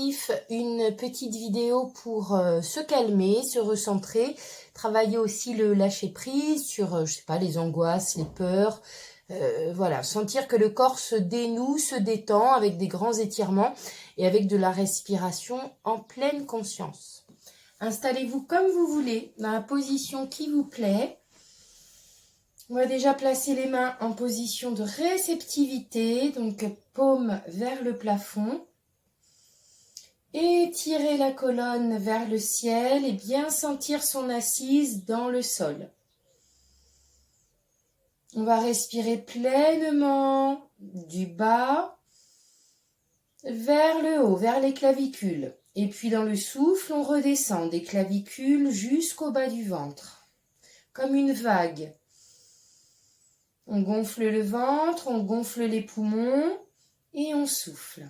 objectif, une petite vidéo pour se calmer, se recentrer, travailler aussi le lâcher-prise sur, je sais pas, les angoisses, les peurs. Voilà, sentir que le corps se dénoue, se détend avec des grands étirements et avec de la respiration en pleine conscience. Installez-vous comme vous voulez, dans la position qui vous plaît. On va déjà placer les mains en position de réceptivité, donc paume vers le plafond. Étirer la colonne vers le ciel et bien sentir son assise dans le sol. On va respirer pleinement du bas vers le haut, vers les clavicules. Et puis dans le souffle, on redescend des clavicules jusqu'au bas du ventre, comme une vague. On gonfle le ventre, on gonfle les poumons et on souffle.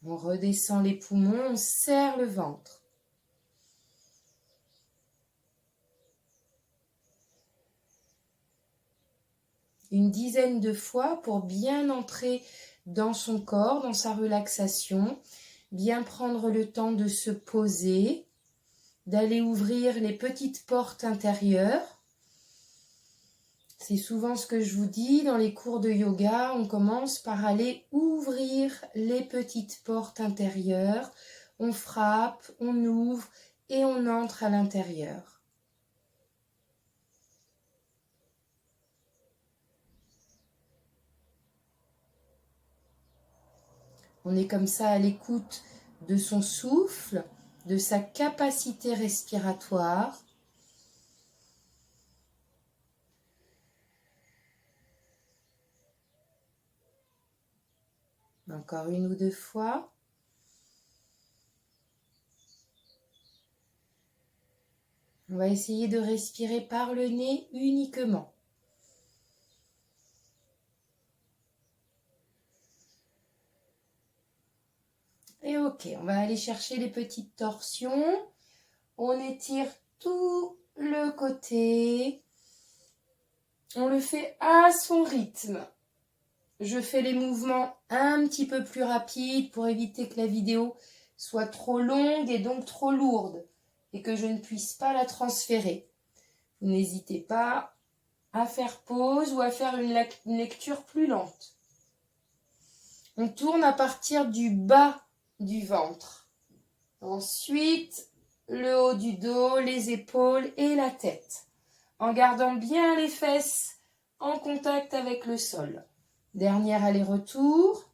On redescend les poumons, on serre le ventre. Une dizaine de fois pour bien entrer dans son corps, dans sa relaxation, bien prendre le temps de se poser, d'aller ouvrir les petites portes intérieures. C'est souvent ce que je vous dis dans les cours de yoga, on commence par aller ouvrir les petites portes intérieures, on frappe, on ouvre et on entre à l'intérieur. On est comme ça à l'écoute de son souffle, de sa capacité respiratoire. Encore une ou deux fois. On va essayer de respirer par le nez uniquement. Et ok, on va aller chercher les petites torsions. On étire tout le côté. On le fait à son rythme. Je fais les mouvements un petit peu plus rapides pour éviter que la vidéo soit trop longue et donc trop lourde et que je ne puisse pas la transférer. N'hésitez pas à faire pause ou à faire une lecture plus lente. On tourne à partir du bas du ventre. Ensuite, le haut du dos, les épaules et la tête, en gardant bien les fesses en contact avec le sol. Dernier aller-retour.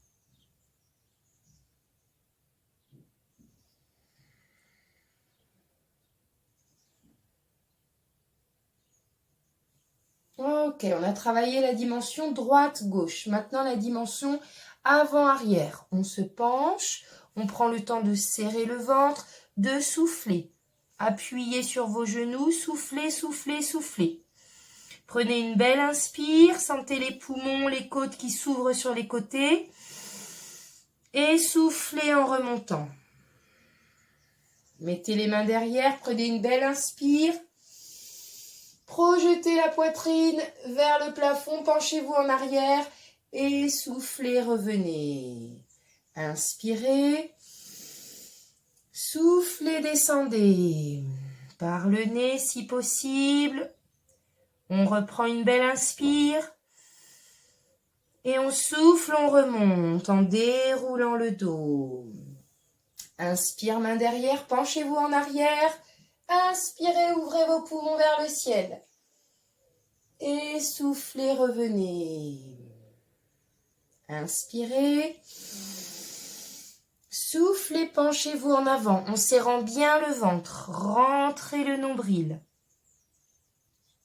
Ok, on a travaillé la dimension droite-gauche. Maintenant, la dimension avant-arrière. On se penche, on prend le temps de serrer le ventre, de souffler. Appuyez sur vos genoux, soufflez, soufflez, soufflez. Prenez une belle inspire, sentez les poumons, les côtes qui s'ouvrent sur les côtés. Et soufflez en remontant. Mettez les mains derrière, prenez une belle inspire. Projetez la poitrine vers le plafond, penchez-vous en arrière et soufflez, revenez. Inspirez, soufflez, descendez. Par le nez si possible. On reprend une belle inspire. Et on souffle, on remonte en déroulant le dos. Inspire, main derrière, penchez-vous en arrière. Inspirez, ouvrez vos poumons vers le ciel. Et soufflez, revenez. Inspirez. Soufflez, penchez-vous en avant en serrant bien le ventre. Rentrez le nombril.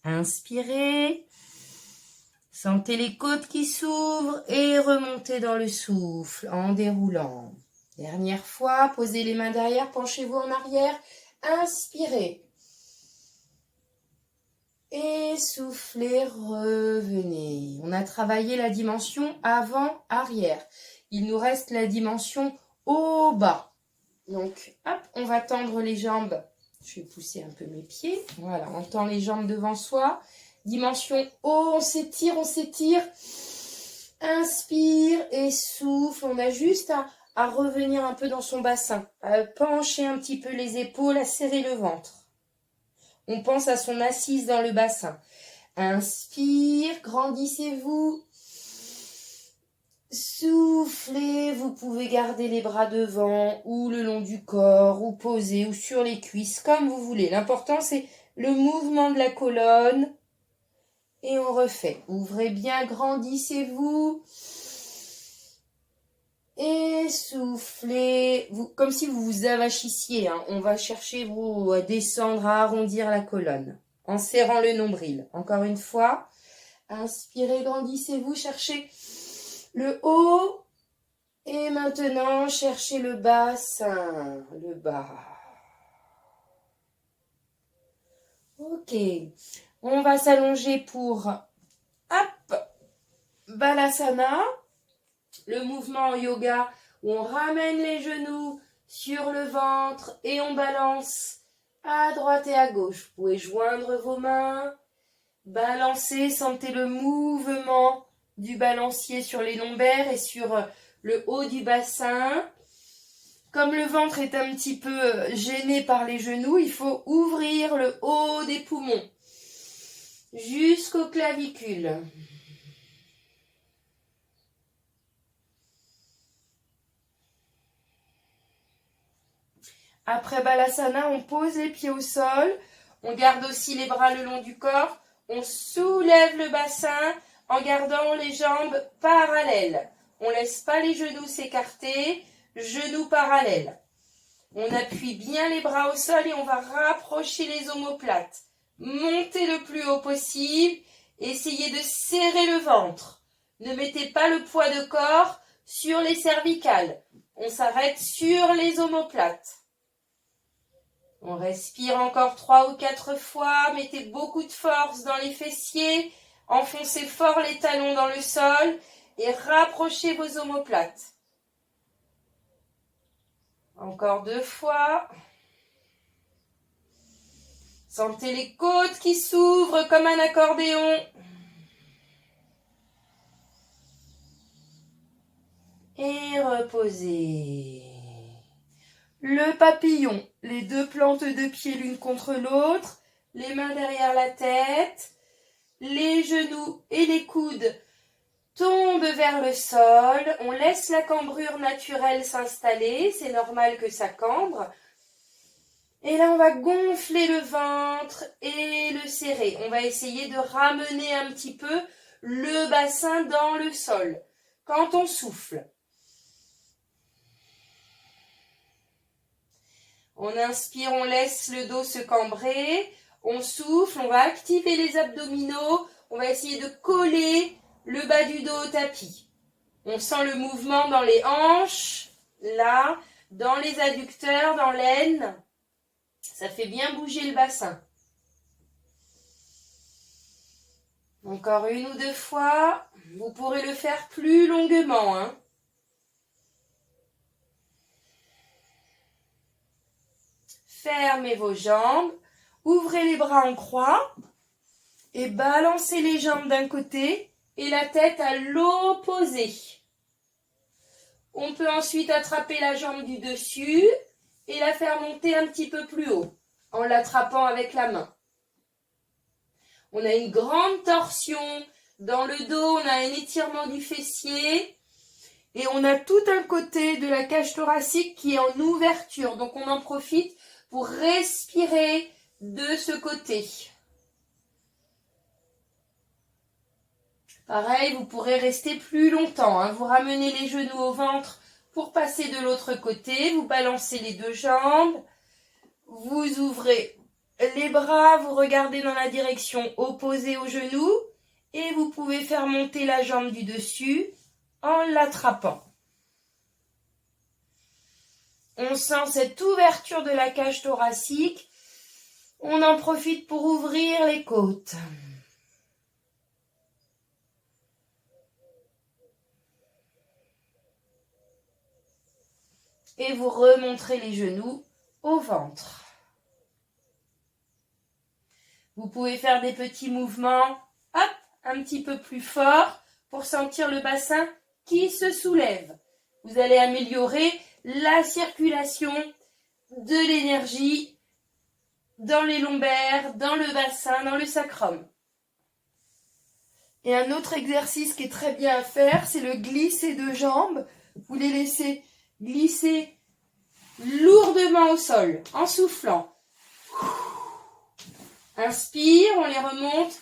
Inspirez. Sentez les côtes qui s'ouvrent et remontez dans le souffle en déroulant. Dernière fois, posez les mains derrière, penchez-vous en arrière. Inspirez. Et soufflez, revenez. On a travaillé la dimension avant-arrière. Il nous reste la dimension haut-bas. Donc, hop, on va tendre les jambes. Je vais pousser un peu mes pieds. Voilà, on tend les jambes devant soi. Dimension haut, on s'étire, on s'étire. Inspire et souffle. On a juste à revenir un peu dans son bassin, à pencher un petit peu les épaules, à serrer le ventre. On pense à son assise dans le bassin. Inspire, grandissez-vous. Soufflez, vous pouvez garder les bras devant ou le long du corps ou posés ou sur les cuisses comme vous voulez. L'important c'est le mouvement de la colonne et on refait. Ouvrez bien, grandissez-vous et soufflez, comme si vous vous avachissiez. On va chercher vous à descendre, à arrondir la colonne en serrant le nombril. Encore une fois, inspirez, grandissez-vous, cherchez le haut. Et maintenant, cherchez le bassin, le bas. Ok. On va s'allonger pour Balasana, le mouvement en yoga où on ramène les genoux sur le ventre et on balance à droite et à gauche. Vous pouvez joindre vos mains, balancer, sentez le mouvement du balancier sur les lombaires et sur le haut du bassin. Comme le ventre est un petit peu gêné par les genoux, il faut ouvrir le haut des poumons jusqu'aux clavicules. Après Balasana, on pose les pieds au sol, on garde aussi les bras le long du corps, on soulève le bassin en gardant les jambes parallèles. On ne laisse pas les genoux s'écarter, genoux parallèles. On appuie bien les bras au sol et on va rapprocher les omoplates. Montez le plus haut possible, essayez de serrer le ventre. Ne mettez pas le poids de corps sur les cervicales. On s'arrête sur les omoplates. On respire encore 3 ou 4 fois, mettez beaucoup de force dans les fessiers, enfoncez fort les talons dans le sol et rapprochez vos omoplates. Encore 2 fois. Sentez les côtes qui s'ouvrent comme un accordéon. Et reposez. Le papillon, les 2 plantes de pied l'une contre l'autre, les mains derrière la tête, les genoux et les coudes tombent vers le sol. On laisse la cambrure naturelle s'installer, c'est normal que ça cambre. Et là, on va gonfler le ventre et le serrer. On va essayer de ramener un petit peu le bassin dans le sol quand on souffle. On inspire, on laisse le dos se cambrer. On souffle, on va activer les abdominaux. On va essayer de coller le bas du dos au tapis. On sent le mouvement dans les hanches, là, dans les adducteurs, dans l'aine. Ça fait bien bouger le bassin. Encore 1 ou 2 fois. Vous pourrez le faire plus longuement. Fermez vos jambes. Ouvrez les bras en croix. Et balancez les jambes d'un côté et la tête à l'opposé. On peut ensuite attraper la jambe du dessus et la faire monter un petit peu plus haut en l'attrapant avec la main. On a une grande torsion dans le dos, on a un étirement du fessier et on a tout un côté de la cage thoracique qui est en ouverture. Donc on en profite pour respirer de ce côté. Pareil, vous pourrez rester plus longtemps. Vous ramenez les genoux au ventre pour passer de l'autre côté. Vous balancez les 2 jambes. Vous ouvrez les bras, vous regardez dans la direction opposée aux genoux. Et vous pouvez faire monter la jambe du dessus en l'attrapant. On sent cette ouverture de la cage thoracique. On en profite pour ouvrir les côtes. Et vous remontrez les genoux au ventre. Vous pouvez faire des petits mouvements, un petit peu plus forts pour sentir le bassin qui se soulève. vous allez améliorer la circulation de l'énergie dans les lombaires, dans le bassin, dans le sacrum. Et un autre exercice qui est très bien à faire, c'est le glisser de jambes. Vous les laissez glisser lourdement au sol, en soufflant. Inspire, on les remonte,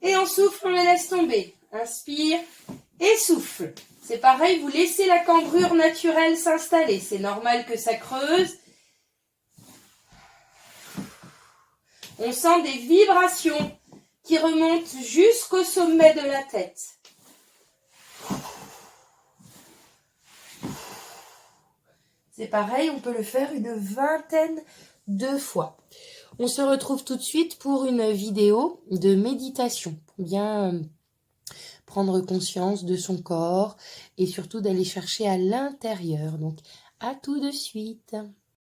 et on souffle, on les laisse tomber. Inspire et souffle. C'est pareil, vous laissez la cambrure naturelle s'installer. C'est normal que ça creuse. On sent des vibrations qui remontent jusqu'au sommet de la tête. C'est pareil, on peut le faire une 20aine de fois. On se retrouve tout de suite pour une vidéo de méditation. Pour bien prendre conscience de son corps et surtout d'aller chercher à l'intérieur. Donc, à tout de suite.